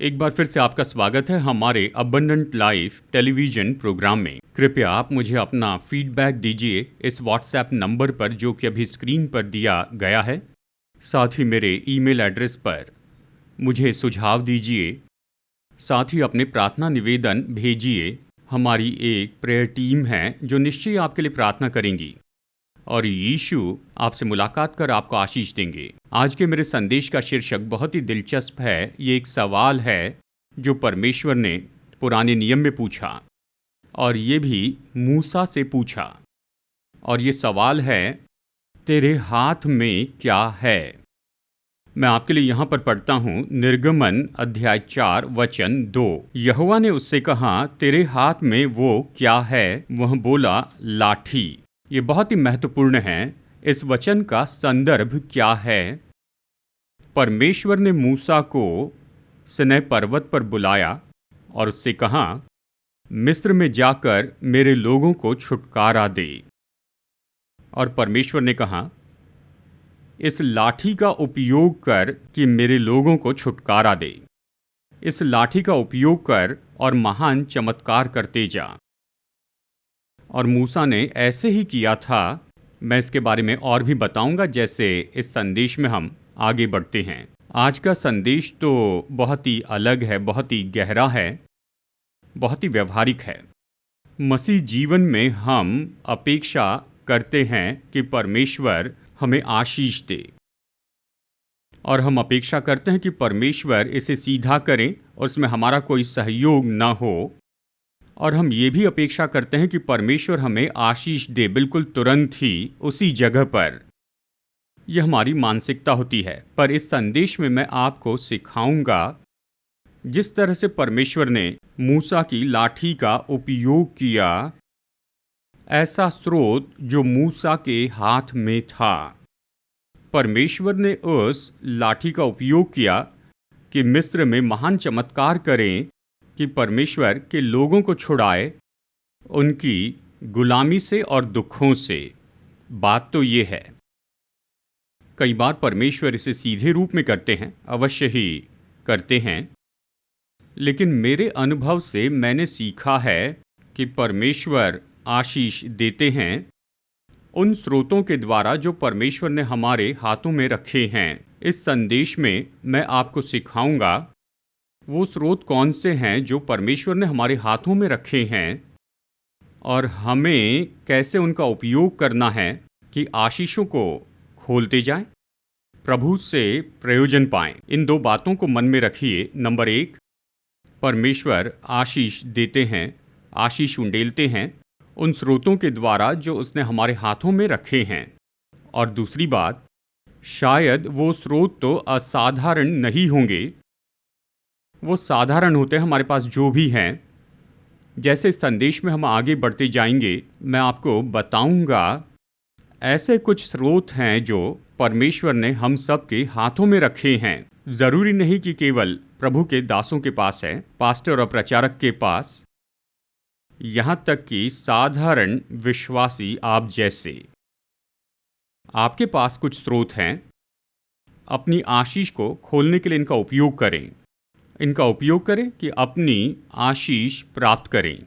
एक बार फिर से आपका स्वागत है हमारे अबंडेंट लाइफ टेलीविज़न प्रोग्राम में। कृपया आप मुझे अपना फीडबैक दीजिए इस व्हाट्सएप नंबर पर जो कि अभी स्क्रीन पर दिया गया है। साथ ही मेरे ईमेल एड्रेस पर मुझे सुझाव दीजिए। साथ ही अपने प्रार्थना निवेदन भेजिए। हमारी एक प्रेयर टीम है जो निश्चय आपके लिए प्रार्थना करेंगी और यीशु आपसे मुलाकात कर आपको आशीष देंगे। आज के मेरे संदेश का शीर्षक बहुत ही दिलचस्प है। ये एक सवाल है जो परमेश्वर ने पुराने नियम में पूछा और ये भी मूसा से पूछा। और ये सवाल है, तेरे हाथ में क्या है? मैं आपके लिए यहाँ पर पढ़ता हूँ निर्गमन अध्याय 4 वचन 2। यहोवा ने उससे कहा, तेरे हाथ में वो क्या है? वह बोला, लाठी। ये बहुत ही महत्वपूर्ण है। इस वचन का संदर्भ क्या है? परमेश्वर ने मूसा को सिनै पर्वत पर बुलाया और उससे कहा, मिस्र में जाकर मेरे लोगों को छुटकारा दे। और परमेश्वर ने कहा, इस लाठी का उपयोग कर कि मेरे लोगों को छुटकारा दे। इस लाठी का उपयोग कर और महान चमत्कार करते जा। और मूसा ने ऐसे ही किया था। मैं इसके बारे में और भी बताऊंगा जैसे इस संदेश में हम आगे बढ़ते हैं। आज का संदेश तो बहुत ही अलग है, बहुत ही गहरा है, बहुत ही व्यवहारिक है। मसीह जीवन में हम अपेक्षा करते हैं कि परमेश्वर हमें आशीष दे और हम अपेक्षा करते हैं कि परमेश्वर इसे सीधा करें और उसमें हमारा कोई सहयोग न हो। और हम ये भी अपेक्षा करते हैं कि परमेश्वर हमें आशीष दे बिल्कुल तुरंत ही उसी जगह पर। यह हमारी मानसिकता होती है। पर इस संदेश में मैं आपको सिखाऊंगा जिस तरह से परमेश्वर ने मूसा की लाठी का उपयोग किया, ऐसा स्रोत जो मूसा के हाथ में था। परमेश्वर ने उस लाठी का उपयोग किया कि मिस्र में महान चमत्कार करें, कि परमेश्वर के लोगों को छुड़ाए उनकी गुलामी से और दुखों से। बात तो ये है, कई बार परमेश्वर इसे सीधे रूप में करते हैं, अवश्य ही करते हैं, लेकिन मेरे अनुभव से मैंने सीखा है कि परमेश्वर आशीष देते हैं उन स्रोतों के द्वारा जो परमेश्वर ने हमारे हाथों में रखे हैं। इस संदेश में मैं आपको सिखाऊंगा वो स्रोत कौन से हैं जो परमेश्वर ने हमारे हाथों में रखे हैं और हमें कैसे उनका उपयोग करना है कि आशीषों को खोलते जाएं, प्रभु से प्रयोजन पाएं। इन दो बातों को मन में रखिए। नंबर 1, परमेश्वर आशीष देते हैं, आशीष उंडेलते हैं उन स्रोतों के द्वारा जो उसने हमारे हाथों में रखे हैं। और दूसरी बात, शायद वो स्रोत तो असाधारण नहीं होंगे, वो साधारण होते हैं हमारे पास जो भी हैं। जैसे इस संदेश में हम आगे बढ़ते जाएंगे, मैं आपको बताऊंगा ऐसे कुछ स्रोत हैं जो परमेश्वर ने हम सब के हाथों में रखे हैं। ज़रूरी नहीं कि केवल प्रभु के दासों के पास है, पास्टर और प्रचारक के पास, यहाँ तक कि साधारण विश्वासी आप जैसे, आपके पास कुछ स्रोत हैं। अपनी आशीष को खोलने के लिए इनका उपयोग करें। इनका उपयोग करें कि अपनी आशीष प्राप्त करें।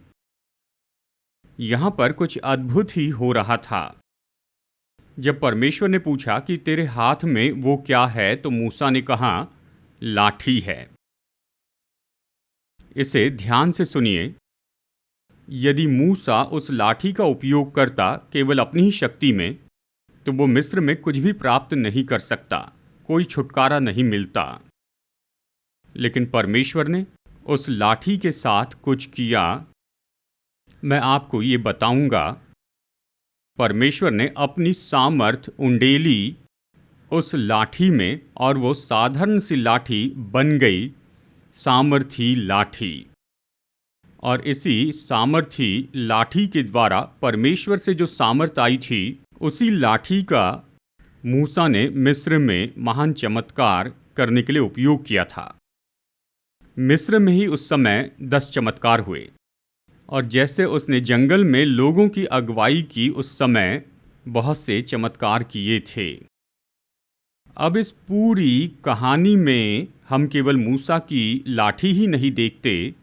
यहाँ पर कुछ अद्भुत ही हो रहा था। जब परमेश्वर ने पूछा कि तेरे हाथ में वो क्या है, तो मूसा ने कहा, लाठी है। इसे ध्यान से सुनिए। यदि मूसा उस लाठी का उपयोग करता केवल अपनी ही शक्ति में, तो वो मिस्र में कुछ भी प्राप्त नहीं कर सकता, कोई छुटकारा नहीं मिलता। लेकिन परमेश्वर ने उस लाठी के साथ कुछ किया। मैं आपको ये बताऊंगा। परमेश्वर ने अपनी सामर्थ उंडेली उस लाठी में और वो साधारण सी लाठी बन गई सामर्थी लाठी। और इसी सामर्थी लाठी के द्वारा परमेश्वर से जो सामर्थ आई थी, उसी लाठी का मूसा ने मिस्र में महान चमत्कार करने के लिए उपयोग किया था। मिस्र में ही उस समय 10 चमत्कार हुए और जैसे उसने जंगल में लोगों की अगुवाई की, उस समय बहुत से चमत्कार किए थे। अब इस पूरी कहानी में हम केवल मूसा की लाठी ही नहीं देखते,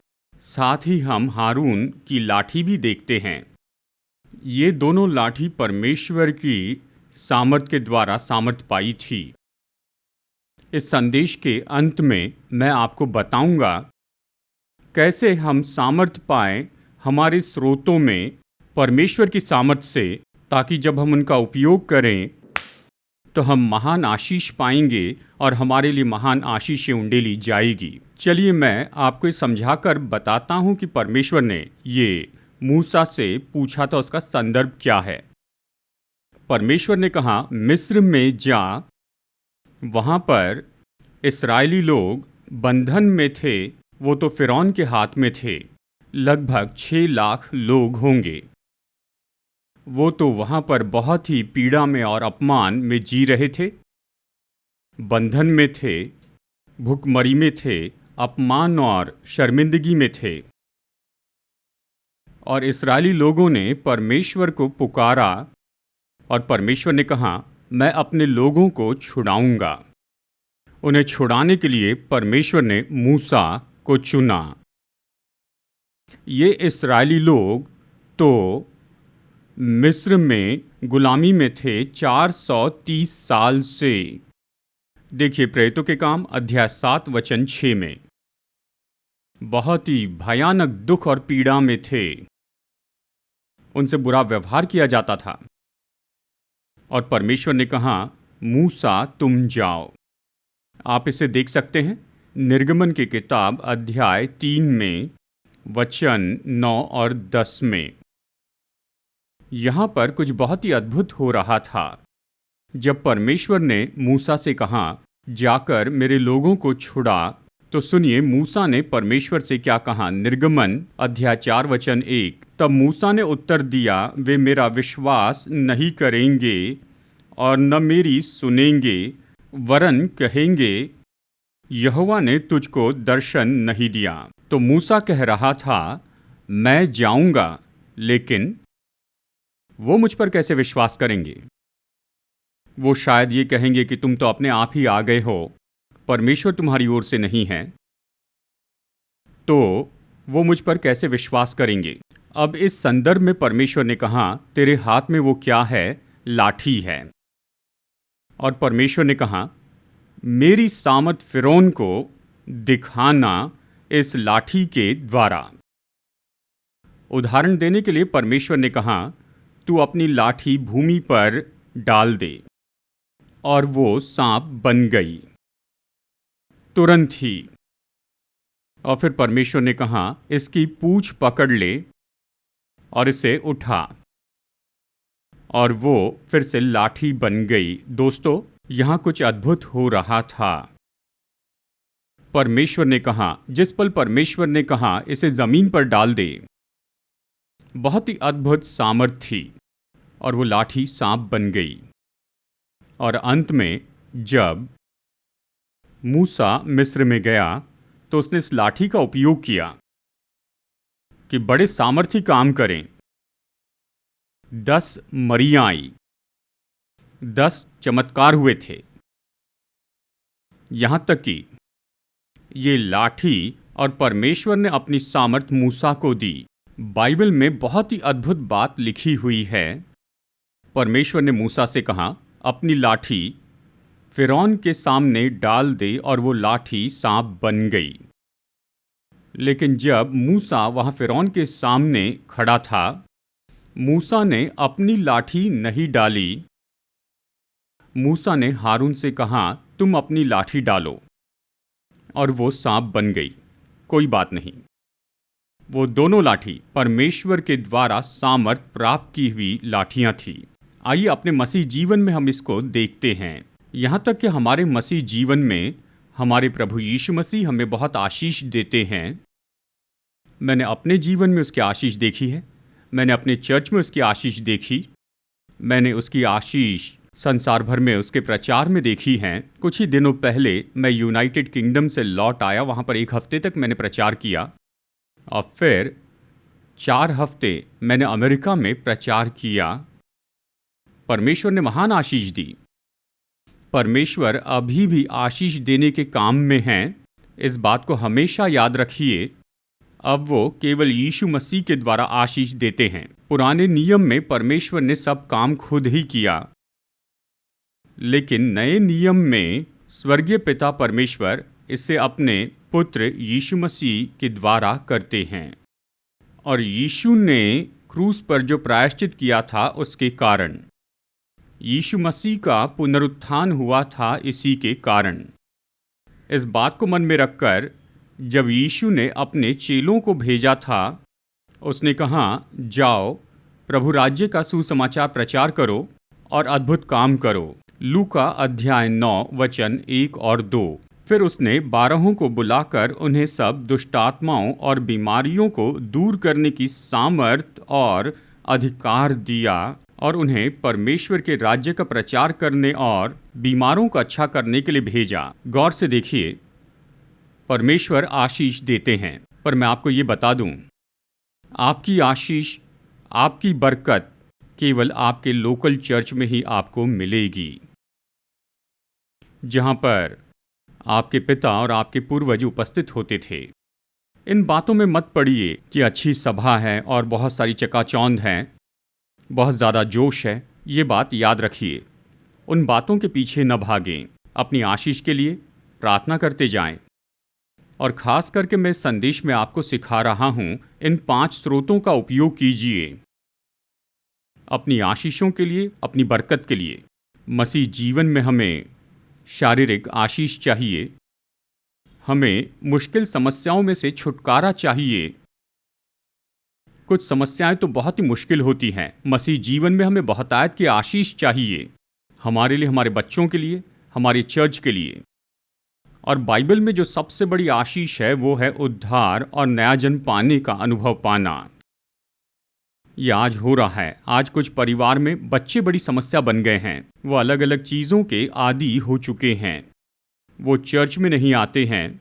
साथ ही हम हारून की लाठी भी देखते हैं। ये दोनों लाठी परमेश्वर की सामर्थ के द्वारा सामर्थ पाई थी। इस संदेश के अंत में मैं आपको बताऊंगा कैसे हम सामर्थ पाएं हमारे स्रोतों में परमेश्वर की सामर्थ से, ताकि जब हम उनका उपयोग करें तो हम महान आशीष पाएंगे और हमारे लिए महान आशीषें उंडेली जाएगी। चलिए मैं आपको समझाकर बताता हूं कि परमेश्वर ने ये मूसा से पूछा था, उसका संदर्भ क्या है। परमेश्वर ने कहा, मिस्र में जा, वहां पर इस्राएली लोग बंधन में थे, वो तो फिरौन के हाथ में थे। लगभग 6 लाख लोग होंगे। वो तो वहां पर बहुत ही पीड़ा में और अपमान में जी रहे थे, बंधन में थे, भुखमरी में थे, अपमान और शर्मिंदगी में थे। और इस्राएली लोगों ने परमेश्वर को पुकारा और परमेश्वर ने कहा, मैं अपने लोगों को छुड़ाऊंगा। उन्हें छुड़ाने के लिए परमेश्वर ने मूसा को चुना। ये इस्राएली लोग तो मिस्र में गुलामी में थे 430 साल से। देखिए प्रेरितों के काम अध्याय 7 वचन 6 में बहुत ही भयानक दुख और पीड़ा में थे। उनसे बुरा व्यवहार किया जाता था और परमेश्वर ने कहा, मूसा तुम जाओ। आप इसे देख सकते हैं निर्गमन की किताब अध्याय 3 में वचन 9 और 10 में। यहाँ पर कुछ बहुत ही अद्भुत हो रहा था। जब परमेश्वर ने मूसा से कहा, जाकर मेरे लोगों को छुड़ा, तो सुनिए मूसा ने परमेश्वर से क्या कहा। निर्गमन अध्याय 4 वचन 1। तब मूसा ने उत्तर दिया, वे मेरा विश्वास नहीं करेंगे और न मेरी सुनेंगे, वरन कहेंगे, यहोवा ने तुझको दर्शन नहीं दिया। तो मूसा कह रहा था, मैं जाऊंगा, लेकिन वो मुझ पर कैसे विश्वास करेंगे। वो शायद ये कहेंगे कि तुम तो अपने आप ही आ गए हो, परमेश्वर तुम्हारी ओर से नहीं है, तो वो मुझ पर कैसे विश्वास करेंगे। अब इस संदर्भ में परमेश्वर ने कहा, तेरे हाथ में वो क्या है, लाठी है। और परमेश्वर ने कहा, मेरी सामर्थ फिरौन को दिखाना इस लाठी के द्वारा। उदाहरण देने के लिए परमेश्वर ने कहा, तू अपनी लाठी भूमि पर डाल दे, और वो सांप बन गई तुरंत ही। और फिर परमेश्वर ने कहा, इसकी पूंछ पकड़ ले और इसे उठा, और वो फिर से लाठी बन गई। दोस्तों, यहाँ कुछ अद्भुत हो रहा था। परमेश्वर ने कहा, जिस पल परमेश्वर ने कहा इसे जमीन पर डाल दे, बहुत ही अद्भुत सामर्थ थी और वो लाठी सांप बन गई। और अंत में जब मूसा मिस्र में गया तो उसने इस लाठी का उपयोग किया कि बड़े सामर्थी काम करें। 10 मरियां आई, 10 चमत्कार हुए थे। यहां तक कि ये लाठी और परमेश्वर ने अपनी सामर्थ मूसा को दी। बाइबल में बहुत ही अद्भुत बात लिखी हुई है। परमेश्वर ने मूसा से कहा, अपनी लाठी फिरौन के सामने डाल दे, और वो लाठी सांप बन गई। लेकिन जब मूसा वहां फिरौन के सामने खड़ा था, मूसा ने अपनी लाठी नहीं डाली। मूसा ने हारून से कहा, तुम अपनी लाठी डालो, और वो सांप बन गई। कोई बात नहीं, वो दोनों लाठी परमेश्वर के द्वारा सामर्थ प्राप्त की हुई लाठियां थी। आइए अपने मसीह जीवन में हम इसको देखते हैं। यहाँ तक कि हमारे मसीह जीवन में हमारे प्रभु यीशु मसीह हमें बहुत आशीष देते हैं। मैंने अपने जीवन में उसकी आशीष देखी है, मैंने अपने चर्च में उसकी आशीष देखी, मैंने उसकी आशीष संसार भर में उसके प्रचार में देखी हैं। कुछ ही दिनों पहले मैं यूनाइटेड किंगडम से लौट आया। वहाँ पर 1 हफ्ते तक मैंने प्रचार किया और फिर 4 हफ्ते मैंने अमेरिका में प्रचार किया। परमेश्वर ने महान आशीष दी। परमेश्वर अभी भी आशीष देने के काम में हैं, इस बात को हमेशा याद रखिए। अब वो केवल यीशु मसीह के द्वारा आशीष देते हैं। पुराने नियम में परमेश्वर ने सब काम खुद ही किया, लेकिन नए नियम में स्वर्गीय पिता परमेश्वर इसे अपने पुत्र यीशु मसीह के द्वारा करते हैं। और यीशु ने क्रूस पर जो प्रायश्चित किया था, उसके कारण यीशु मसीह का पुनरुत्थान हुआ था। इसी के कारण इस बात को मन में रखकर जब यीशु ने अपने चेलों को भेजा था, उसने कहा, जाओ प्रभु राज्य का सुसमाचार प्रचार करो और अद्भुत काम करो। लूका अध्याय 9 वचन 1 और 2। फिर उसने 12 को बुलाकर उन्हें सब दुष्टात्माओं और बीमारियों को दूर करने की सामर्थ और अधिकार दिया और उन्हें परमेश्वर के राज्य का प्रचार करने और बीमारों को अच्छा करने के लिए भेजा। गौर से देखिए, परमेश्वर आशीष देते हैं, पर मैं आपको ये बता दूं, आपकी आशीष, आपकी बरकत केवल आपके लोकल चर्च में ही आपको मिलेगी, जहां पर आपके पिता और आपके पूर्वज उपस्थित होते थे। इन बातों में मत पड़िए कि अच्छी सभा है और बहुत सारी चकाचौंध है, बहुत ज़्यादा जोश है। ये बात याद रखिए। उन बातों के पीछे न भागें। अपनी आशीष के लिए प्रार्थना करते जाएं। और ख़ास करके मैं संदेश में आपको सिखा रहा हूँ, इन 5 स्रोतों का उपयोग कीजिए अपनी आशीषों के लिए, अपनी बरकत के लिए। मसीह जीवन में हमें शारीरिक आशीष चाहिए, हमें मुश्किल समस्याओं में से छुटकारा चाहिए। कुछ समस्याएं तो बहुत ही मुश्किल होती हैं। मसीह जीवन में हमें बहुतायत की आशीष चाहिए, हमारे लिए, हमारे बच्चों के लिए, हमारे चर्च के लिए। और बाइबल में जो सबसे बड़ी आशीष है वो है उद्धार और नया जन्म पाने का अनुभव पाना। ये आज हो रहा है। आज कुछ परिवार में बच्चे बड़ी समस्या बन गए हैं। वो अलग अलग चीज़ों के आदी हो चुके हैं। वो चर्च में नहीं आते हैं,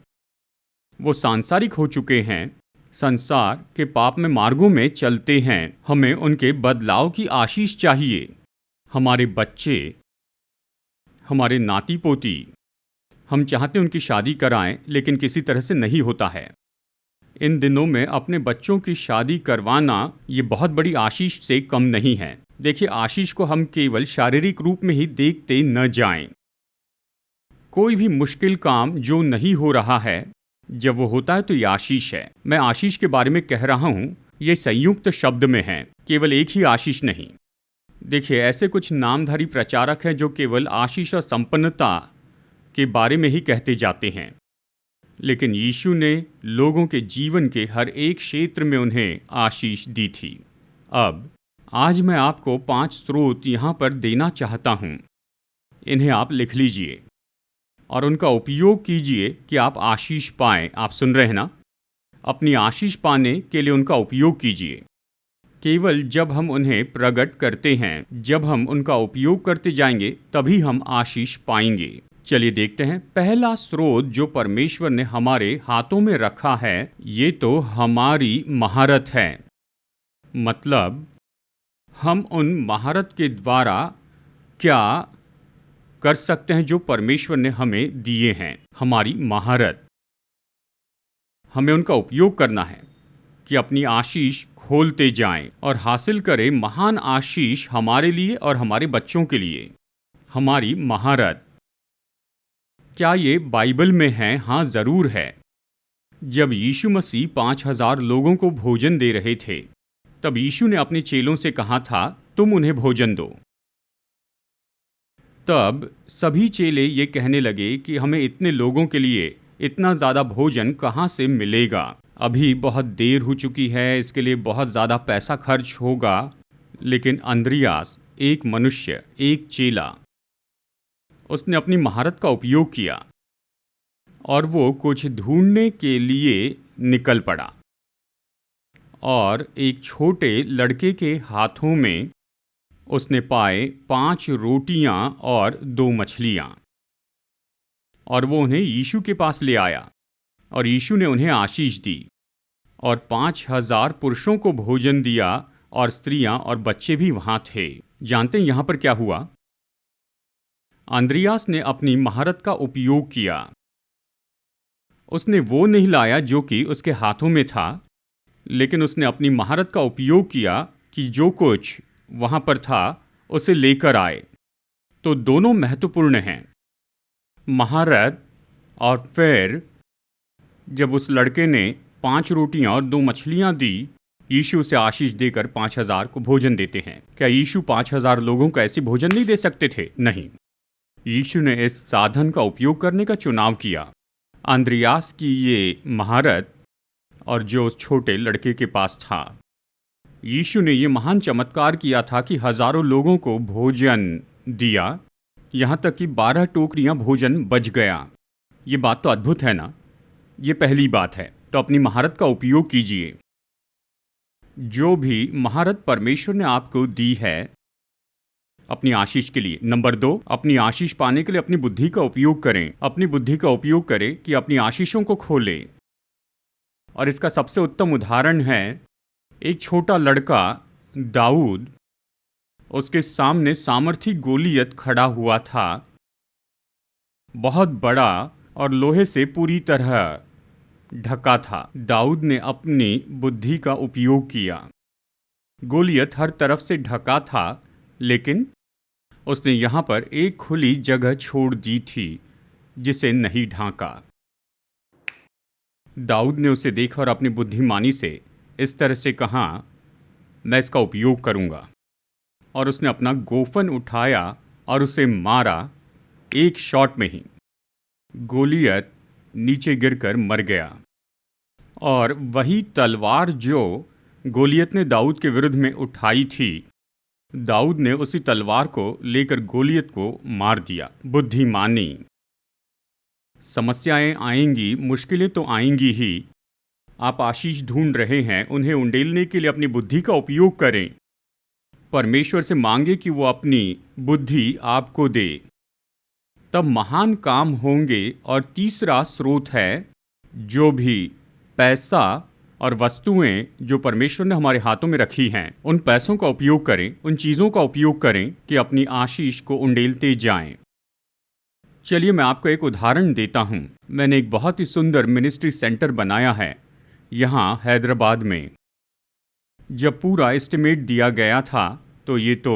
वो सांसारिक हो चुके हैं, संसार के पाप में मार्गों में चलते हैं। हमें उनके बदलाव की आशीष चाहिए। हमारे बच्चे, हमारे नाती पोती, हम चाहते उनकी शादी कराएं, लेकिन किसी तरह से नहीं होता है। इन दिनों में अपने बच्चों की शादी करवाना ये बहुत बड़ी आशीष से कम नहीं है। देखिए, आशीष को हम केवल शारीरिक रूप में ही देखते न जाएं। कोई भी मुश्किल काम जो नहीं हो रहा है, जब वो होता है तो ये आशीष है। मैं आशीष के बारे में कह रहा हूँ, ये संयुक्त शब्द में है, केवल एक ही आशीष नहीं। देखिए, ऐसे कुछ नामधारी प्रचारक हैं जो केवल आशीष और संपन्नता के बारे में ही कहते जाते हैं, लेकिन यीशु ने लोगों के जीवन के हर एक क्षेत्र में उन्हें आशीष दी थी। अब आज मैं आपको 5 स्रोत यहाँ पर देना चाहता हूँ। इन्हें आप लिख लीजिए और उनका उपयोग कीजिए कि आप आशीष पाएं। आप सुन रहे हैं ना? अपनी आशीष पाने के लिए उनका उपयोग कीजिए। केवल जब हम उन्हें प्रकट करते हैं, जब हम उनका उपयोग करते जाएंगे, तभी हम आशीष पाएंगे। चलिए देखते हैं। पहला स्रोत जो परमेश्वर ने हमारे हाथों में रखा है, ये तो हमारी महारत है। मतलब हम उन महारत के द्वारा क्या कर सकते हैं जो परमेश्वर ने हमें दिए हैं। हमारी महारत, हमें उनका उपयोग करना है कि अपनी आशीष खोलते जाएं और हासिल करें महान आशीष हमारे लिए और हमारे बच्चों के लिए। हमारी महारत, क्या ये बाइबल में है? हाँ, ज़रूर है। जब यीशु मसीह 5000 लोगों को भोजन दे रहे थे, तब यीशु ने अपने चेलों से कहा था, तुम उन्हें भोजन दो। तब सभी चेले ये कहने लगे कि हमें इतने लोगों के लिए इतना ज़्यादा भोजन कहाँ से मिलेगा? अभी बहुत देर हो चुकी है, इसके लिए बहुत ज़्यादा पैसा खर्च होगा। लेकिन अंद्रियास, एक मनुष्य, एक चेला, उसने अपनी महारत का उपयोग किया और वो कुछ ढूंढने के लिए निकल पड़ा। और एक छोटे लड़के के हाथों में उसने पाए 5 रोटियां और 2 मछलियां, और वो उन्हें यीशु के पास ले आया और यीशु ने उन्हें आशीष दी और 5000 पुरुषों को भोजन दिया, और स्त्रियां और बच्चे भी वहां थे। जानते हैं यहां पर क्या हुआ? आंद्रियास ने अपनी महारत का उपयोग किया। उसने वो नहीं लाया जो कि उसके हाथों में था, लेकिन उसने अपनी महारत का उपयोग किया कि जो कुछ वहाँ पर था उसे लेकर आए। तो दोनों महत्वपूर्ण हैं, महारत और फिर जब उस लड़के ने 5 रोटियां और 2 मछलियां दी, यीशु उसे आशीष देकर 5,000 को भोजन देते हैं। क्या यीशु 5,000 लोगों को ऐसे भोजन नहीं दे सकते थे? नहीं। यीशु ने इस साधन का उपयोग करने का चुनाव किया। आंद्रियास की ये महारत और जो उस छोटे लड़के के पास था, यीशु ने ये महान चमत्कार किया था कि हजारों लोगों को भोजन दिया, यहाँ तक कि 12 टोकरियां भोजन बच गया। ये बात तो अद्भुत है ना। ये पहली बात है। तो अपनी महारत का उपयोग कीजिए। जो भी महारत परमेश्वर ने आपको दी है अपनी आशीष के लिए। नंबर 2, अपनी आशीष पाने के लिए अपनी बुद्धि का उपयोग करें। अपनी बुद्धि का उपयोग करें कि अपनी आशीषों को खोलें। और इसका सबसे उत्तम उदाहरण है एक छोटा लड़का दाऊद। उसके सामने सामर्थी गोलियत खड़ा हुआ था, बहुत बड़ा और लोहे से पूरी तरह ढका था। दाऊद ने अपनी बुद्धि का उपयोग किया। गोलियत हर तरफ से ढका था, लेकिन उसने यहाँ पर एक खुली जगह छोड़ दी थी जिसे नहीं ढांका। दाऊद ने उसे देखा और अपनी बुद्धिमानी से इस तरह से कहा, मैं इसका उपयोग करूँगा। और उसने अपना गोफन उठाया और उसे मारा। एक शॉट में ही गोलियत नीचे गिरकर मर गया। और वही तलवार जो गोलियत ने दाऊद के विरुद्ध में उठाई थी, दाऊद ने उसी तलवार को लेकर गोलियत को मार दिया। बुद्धिमानी। समस्याएं आएंगी, मुश्किलें तो आएंगी ही। आप आशीष ढूंढ रहे हैं, उन्हें उंडेलने के लिए अपनी बुद्धि का उपयोग करें। परमेश्वर से मांगे कि वो अपनी बुद्धि आपको दे, तब महान काम होंगे। और तीसरा स्रोत है, जो भी पैसा और वस्तुएं जो परमेश्वर ने हमारे हाथों में रखी हैं, उन पैसों का उपयोग करें, उन चीज़ों का उपयोग करें कि अपनी आशीष को उंडेलते जाएं। चलिए मैं आपको एक उदाहरण देता हूं। मैंने एक बहुत ही सुंदर मिनिस्ट्री सेंटर बनाया है यहाँ हैदराबाद में। जब पूरा एस्टिमेट दिया गया था तो ये तो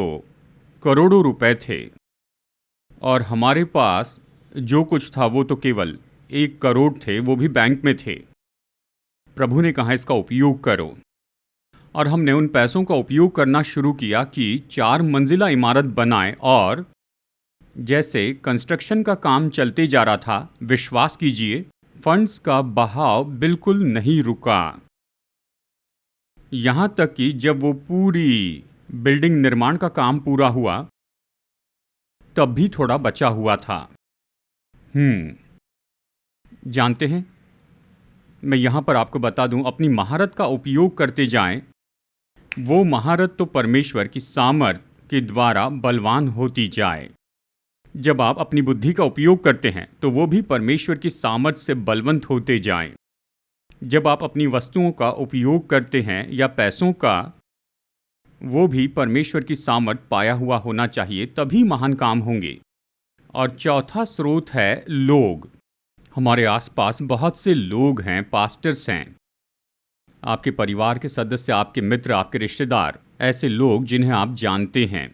करोड़ों रुपए थे, और हमारे पास जो कुछ था वो तो केवल 1 करोड़ थे, वो भी बैंक में थे। प्रभु ने कहा इसका उपयोग करो, और हमने उन पैसों का उपयोग करना शुरू किया कि 4 मंजिला इमारत बनाए। और जैसे कंस्ट्रक्शन का काम चलते जा रहा था, विश्वास कीजिए फंड्स का बहाव बिल्कुल नहीं रुका। यहाँ तक कि जब वो पूरी बिल्डिंग निर्माण का काम पूरा हुआ, तब भी थोड़ा बचा हुआ था। जानते हैं, मैं यहाँ पर आपको बता दूं, अपनी महारत का उपयोग करते जाएं। वो महारत तो परमेश्वर की सामर्थ के द्वारा बलवान होती जाए। जब आप अपनी बुद्धि का उपयोग करते हैं तो वो भी परमेश्वर की सामर्थ से बलवंत होते जाएं। जब आप अपनी वस्तुओं का उपयोग करते हैं या पैसों का, वो भी परमेश्वर की सामर्थ पाया हुआ होना चाहिए, तभी महान काम होंगे। और चौथा स्रोत है लोग। हमारे आसपास बहुत से लोग हैं, पास्टर्स हैं, आपके परिवार के सदस्य, आपके मित्र, आपके रिश्तेदार, ऐसे लोग जिन्हें आप जानते हैं।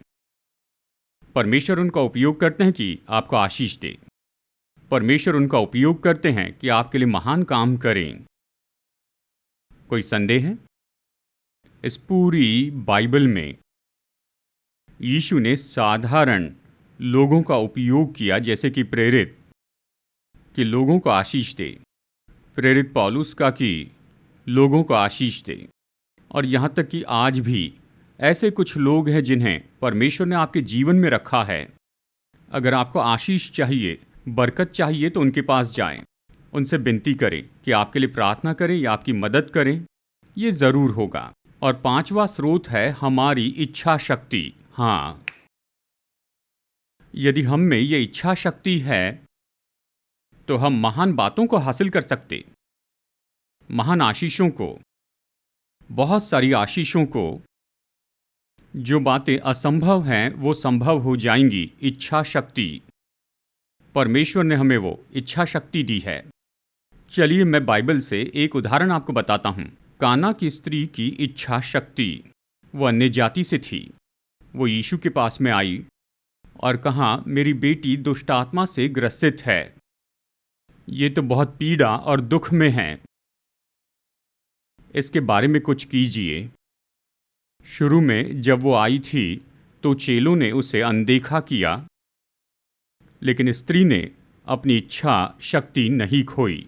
परमेश्वर उनका उपयोग करते हैं कि आपको आशीष दे। परमेश्वर उनका उपयोग करते हैं कि आपके लिए महान काम करें। कोई संदेह है? इस पूरी बाइबल में यीशु ने साधारण लोगों का उपयोग किया, जैसे कि प्रेरित कि लोगों को आशीष दे, प्रेरित पौलुस का कि लोगों को आशीष दे। और यहाँ तक कि आज भी ऐसे कुछ लोग हैं जिन्हें परमेश्वर ने आपके जीवन में रखा है। अगर आपको आशीष चाहिए, बरकत चाहिए, तो उनके पास जाएं, उनसे विनती करें कि आपके लिए प्रार्थना करें या आपकी मदद करें। ये ज़रूर होगा। और 5वां स्रोत है हमारी इच्छा शक्ति। हाँ, यदि हम में ये इच्छा शक्ति है तो हम महान बातों को हासिल कर सकते, महान आशीषों को, बहुत सारी आशीषों को। जो बातें असंभव हैं वो संभव हो जाएंगी। इच्छा शक्ति। परमेश्वर ने हमें वो इच्छा शक्ति दी है। चलिए मैं बाइबल से एक उदाहरण आपको बताता हूँ। काना की स्त्री की इच्छा शक्ति, वो अन्य जाति से थी। वो यीशु के पास में आई और कहा, मेरी बेटी दुष्ट आत्मा से ग्रसित है, ये तो बहुत पीड़ा और दुख में है, इसके बारे में कुछ कीजिए। शुरू में जब वो आई थी तो चेलों ने उसे अनदेखा किया, लेकिन स्त्री ने अपनी इच्छा शक्ति नहीं खोई।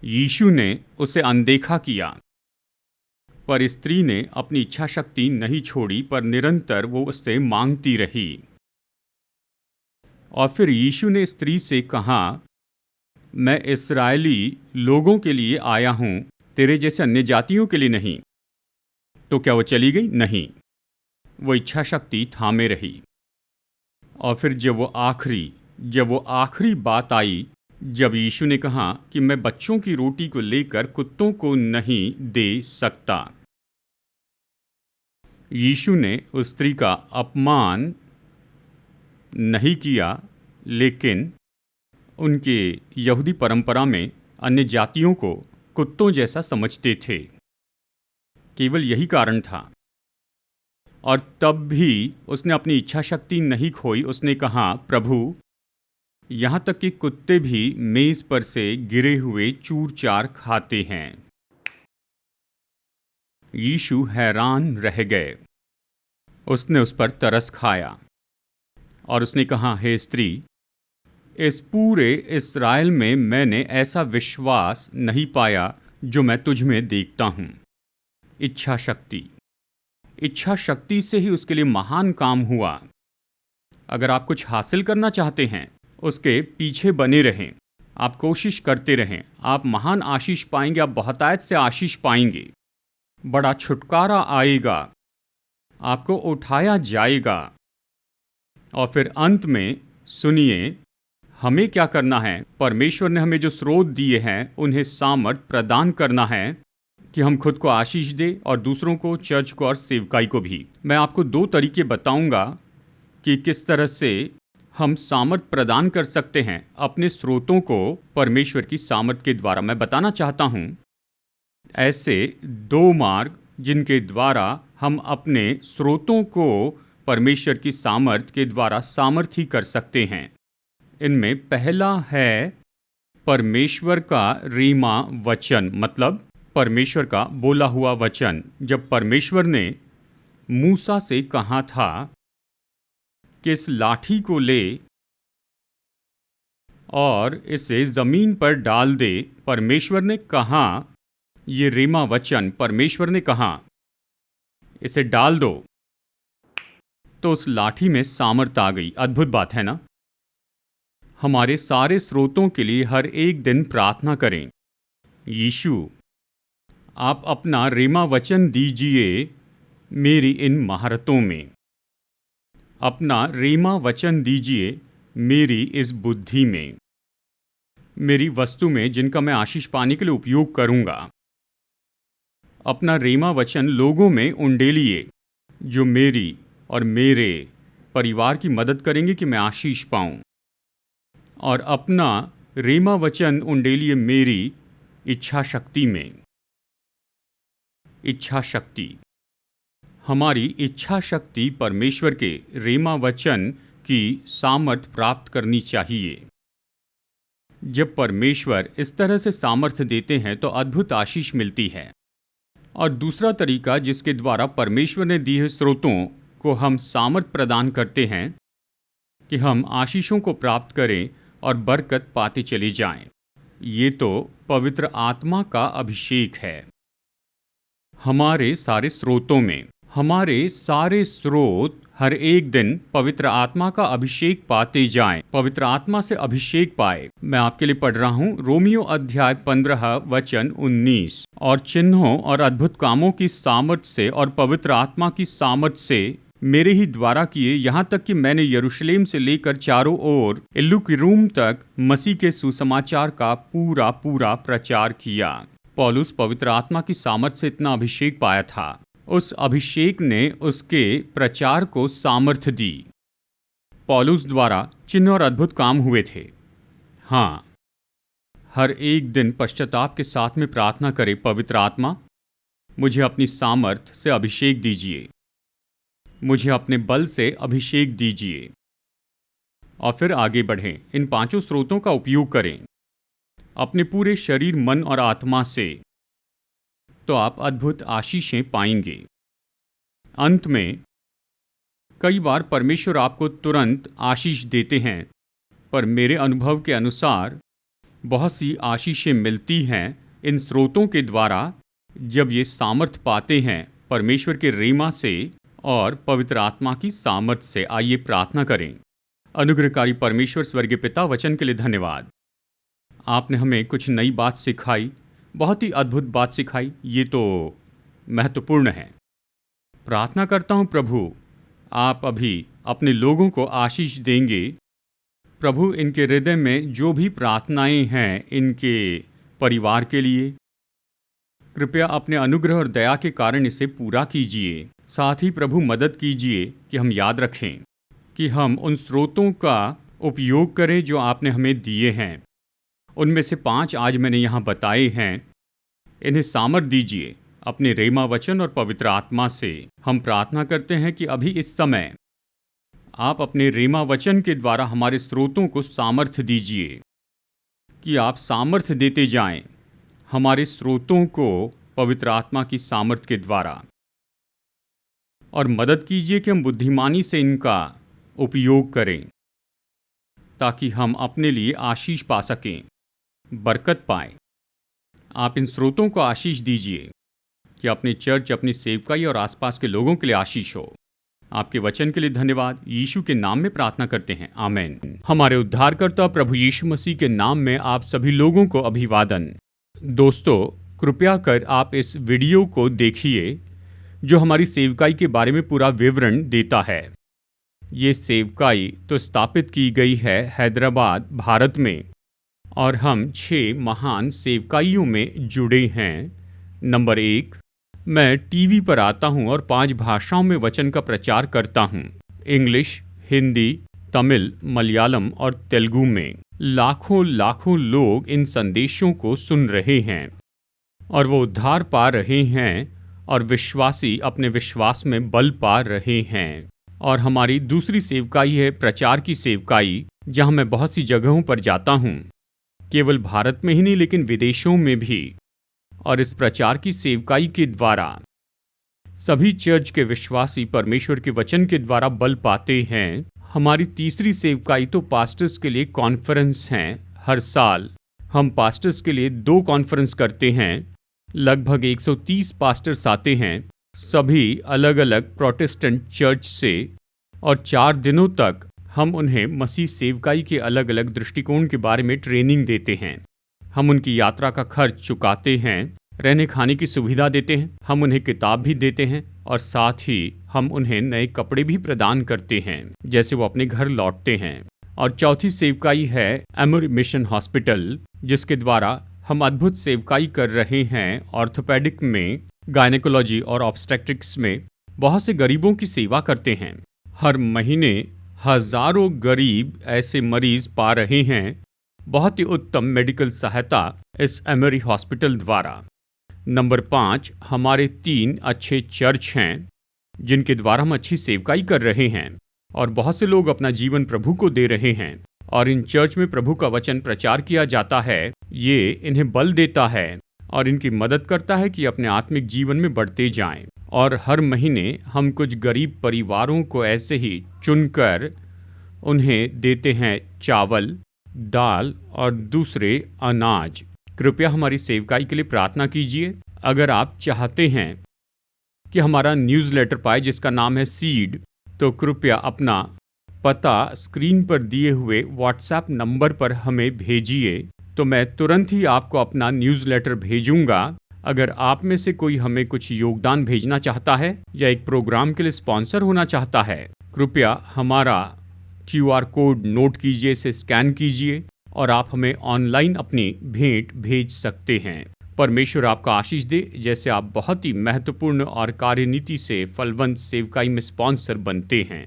यीशु ने उसे अनदेखा किया, पर स्त्री ने अपनी इच्छा शक्ति नहीं छोड़ी, पर निरंतर वो उससे मांगती रही। और फिर यीशु ने स्त्री से कहा, मैं इस्राएली लोगों के लिए आया हूँ, तेरे जैसे अन्य जातियों के लिए नहीं। तो क्या वो चली गई? नहीं, वो इच्छा शक्ति थामे रही। और फिर जब वो आखिरी बात आई, जब यीशु ने कहा कि मैं बच्चों की रोटी को लेकर कुत्तों को नहीं दे सकता, यीशु ने उस स्त्री का अपमान नहीं किया, लेकिन उनके यहूदी परंपरा में अन्य जातियों को कुत्तों जैसा समझते थे। केवल यही कारण था। और तब भी उसने अपनी इच्छा शक्ति नहीं खोई। उसने कहा, प्रभु, यहाँ तक कि कुत्ते भी मेज पर से गिरे हुए चूर चार खाते हैं। यीशु हैरान रह गए। उसने उस पर तरस खाया और उसने कहा, हे स्त्री, इस पूरे इस्राएल में मैंने ऐसा विश्वास नहीं पाया जो मैं तुझ में देखता हूँ। इच्छा शक्ति से ही उसके लिए महान काम हुआ। अगर आप कुछ हासिल करना चाहते हैं, उसके पीछे बने रहें, आप कोशिश करते रहें, आप महान आशीष पाएंगे, आप बहुतायत से आशीष पाएंगे, बड़ा छुटकारा आएगा, आपको उठाया जाएगा। और फिर अंत में सुनिए, हमें क्या करना है। परमेश्वर ने हमें जो स्रोत दिए हैं, उन्हें सामर्थ प्रदान करना है कि हम खुद को आशीष दें और दूसरों को, चर्च को और सेवकाई को भी। मैं आपको 2 तरीके बताऊंगा कि किस तरह से हम सामर्थ प्रदान कर सकते हैं अपने स्रोतों को परमेश्वर की सामर्थ के द्वारा। मैं बताना चाहता हूं ऐसे 2 मार्ग जिनके द्वारा हम अपने स्रोतों को परमेश्वर की सामर्थ के द्वारा सामर्थी कर सकते हैं। इनमें पहला है परमेश्वर का रीमा वचन, मतलब परमेश्वर का बोला हुआ वचन। जब परमेश्वर ने मूसा से कहा था कि इस लाठी को ले और इसे जमीन पर डाल दे, परमेश्वर ने कहा, ये रीमा वचन, परमेश्वर ने कहा इसे डाल दो, तो उस लाठी में सामर्थ आ गई। अद्भुत बात है ना। हमारे सारे स्रोतों के लिए हर एक दिन प्रार्थना करें, यीशु, आप अपना रीमा वचन दीजिए मेरी इन महारतों में, अपना रीमा वचन दीजिए मेरी इस बुद्धि में, मेरी वस्तु में जिनका मैं आशीष पाने के लिए उपयोग करूंगा। अपना रीमा वचन लोगों में उंडेलिए जो मेरी और मेरे परिवार की मदद करेंगे कि मैं आशीष पाऊं। और अपना रीमा वचन उंडेलिए मेरी इच्छा शक्ति में। इच्छा शक्ति, हमारी इच्छा शक्ति परमेश्वर के रीमा वचन की सामर्थ प्राप्त करनी चाहिए। जब परमेश्वर इस तरह से सामर्थ्य देते हैं तो अद्भुत आशीष मिलती है। और दूसरा तरीका जिसके द्वारा परमेश्वर ने दिए हुए स्रोतों को हम सामर्थ प्रदान करते हैं कि हम आशीषों को प्राप्त करें और बरकत पाते चले जाएं, ये तो पवित्र आत्मा का अभिषेक है। हमारे सारे स्रोतों में, हमारे सारे स्रोत हर एक दिन पवित्र आत्मा का अभिषेक पाते जाएं, पवित्र आत्मा से अभिषेक पाए। मैं आपके लिए पढ़ रहा हूँ रोमियो अध्याय 15 वचन 19। और चिन्हों और अद्भुत कामों की सामर्थ्य से और पवित्र आत्मा की सामर्थ्य से मेरे ही द्वारा किए, यहाँ तक कि मैंने यरूशलेम से लेकर चारों ओर इल्लुरिकुम तक मसीह के सुसमाचार का पूरा प्रचार किया। पौलुस पवित्र आत्मा की सामर्थ्य से इतना अभिषेक पाया था, उस अभिषेक ने उसके प्रचार को सामर्थ्य दी। पौलुस द्वारा चिन्ह और अद्भुत काम हुए थे। हाँ, हर एक दिन पश्चाताप के साथ में प्रार्थना करें, पवित्र आत्मा मुझे अपनी सामर्थ से अभिषेक दीजिए, मुझे अपने बल से अभिषेक दीजिए। और फिर आगे बढ़ें। इन 5 स्रोतों का उपयोग करें अपने पूरे शरीर, मन और आत्मा से, तो आप अद्भुत आशीषें पाएंगे। अंत में कई बार परमेश्वर आपको तुरंत आशीष देते हैं, पर मेरे अनुभव के अनुसार बहुत सी आशीषें मिलती हैं इन स्रोतों के द्वारा जब ये सामर्थ पाते हैं परमेश्वर के रेमा से और पवित्र आत्मा की सामर्थ से। आइए प्रार्थना करें। अनुग्रहकारी परमेश्वर स्वर्गीय पिता, वचन के लिए धन्यवाद। आपने हमें कुछ नई बात सिखाई, बहुत ही अद्भुत बात सिखाई। ये तो महत्वपूर्ण है। प्रार्थना करता हूँ प्रभु, आप अभी अपने लोगों को आशीष देंगे। प्रभु, इनके हृदय में जो भी प्रार्थनाएं हैं इनके परिवार के लिए, कृपया अपने अनुग्रह और दया के कारण इसे पूरा कीजिए। साथ ही प्रभु मदद कीजिए कि हम याद रखें कि हम उन स्रोतों का उपयोग करें जो आपने हमें दिए हैं। उनमें से 5 आज मैंने यहाँ बताए हैं। इन्हें सामर्थ दीजिए अपने रेमा वचन और पवित्र आत्मा से। हम प्रार्थना करते हैं कि अभी इस समय आप अपने रेमा वचन के द्वारा हमारे स्रोतों को सामर्थ्य दीजिए, कि आप सामर्थ्य देते जाएं हमारे स्रोतों को पवित्र आत्मा की सामर्थ्य के द्वारा, और मदद कीजिए कि हम बुद्धिमानी से इनका उपयोग करें ताकि हम अपने लिए आशीष पा सकें, बरकत पाएं। आप इन स्रोतों को आशीष दीजिए कि अपने चर्च, अपनी सेवकाई और आसपास के लोगों के लिए आशीष हो। आपके वचन के लिए धन्यवाद। यीशु के नाम में प्रार्थना करते हैं, आमीन। हमारे उद्धारकर्ता प्रभु यीशु मसीह के नाम में आप सभी लोगों को अभिवादन। दोस्तों, कृपया कर आप इस वीडियो को देखिए जो हमारी सेवकाई के बारे में पूरा विवरण देता है। ये सेवकाई तो स्थापित की गई है हैदराबाद, भारत में, और हम 6 महान सेवकाइयों में जुड़े हैं। नंबर 1, मैं टीवी पर आता हूं और 5 भाषाओं में वचन का प्रचार करता हूं, इंग्लिश, हिंदी, तमिल, मलयालम और तेलुगु में। लाखों लोग इन संदेशों को सुन रहे हैं और वो उद्धार पा रहे हैं और विश्वासी अपने विश्वास में बल पा रहे हैं। और हमारी दूसरी सेवकाई है प्रचार की सेवकाई, जहां मैं बहुत सी जगहों पर जाता हूं, केवल भारत में ही नहीं लेकिन विदेशों में भी। और इस प्रचार की सेवकाई के द्वारा सभी चर्च के विश्वासी परमेश्वर के वचन के द्वारा बल पाते हैं। हमारी तीसरी सेवकाई तो पास्टर्स के लिए कॉन्फ्रेंस हैं। हर साल हम पास्टर्स के लिए 2 कॉन्फ्रेंस करते हैं। लगभग 130 पास्टर्स आते हैं, सभी अलग अलग प्रोटेस्टेंट चर्च से, और 4 दिनों तक हम उन्हें मसीह सेवकाई के अलग अलग दृष्टिकोण के बारे में ट्रेनिंग देते हैं। हम उनकी यात्रा का खर्च चुकाते हैं, रहने खाने की सुविधा देते हैं, हम उन्हें किताब भी देते हैं, और साथ ही हम उन्हें नए कपड़े भी प्रदान करते हैं जैसे वो अपने घर लौटते हैं। और चौथी सेवकाई है एमोरी मिशन हॉस्पिटल, जिसके द्वारा हम अद्भुत सेवकाई कर रहे हैं। ऑर्थोपेडिक में, गायनेकोलॉजी और ऑब्स्टेट्रिक्स में बहुत से गरीबों की सेवा करते हैं। हर महीने हजारों गरीब ऐसे मरीज पा रहे हैं बहुत ही उत्तम मेडिकल सहायता इस एमोरी हॉस्पिटल द्वारा। नंबर 5, हमारे 3 अच्छे चर्च हैं जिनके द्वारा हम अच्छी सेवकाई कर रहे हैं और बहुत से लोग अपना जीवन प्रभु को दे रहे हैं। और इन चर्च में प्रभु का वचन प्रचार किया जाता है। ये इन्हें बल देता है और इनकी मदद करता है कि अपने आत्मिक जीवन में बढ़ते जाएं। और हर महीने हम कुछ गरीब परिवारों को ऐसे ही चुनकर उन्हें देते हैं चावल, दाल और दूसरे अनाज। कृपया हमारी सेवकाई के लिए प्रार्थना कीजिए। अगर आप चाहते हैं कि हमारा न्यूज़लेटर पाए जिसका नाम है सीड, तो कृपया अपना पता स्क्रीन पर दिए हुए व्हाट्सएप नंबर पर हमें भेजिए, तो मैं तुरंत ही आपको अपना न्यूज़लेटर भेजूंगा। अगर आप में से कोई हमें कुछ योगदान भेजना चाहता है या एक प्रोग्राम के लिए स्पॉन्सर होना चाहता है, कृपया हमारा QR कोड नोट कीजिए, इसे स्कैन कीजिए और आप हमें ऑनलाइन अपनी भेंट भेज सकते हैं। परमेश्वर आपका आशीष दे, जैसे आप बहुत ही महत्वपूर्ण और कार्यनीति से फलवंत सेवकाई में स्पॉन्सर बनते हैं।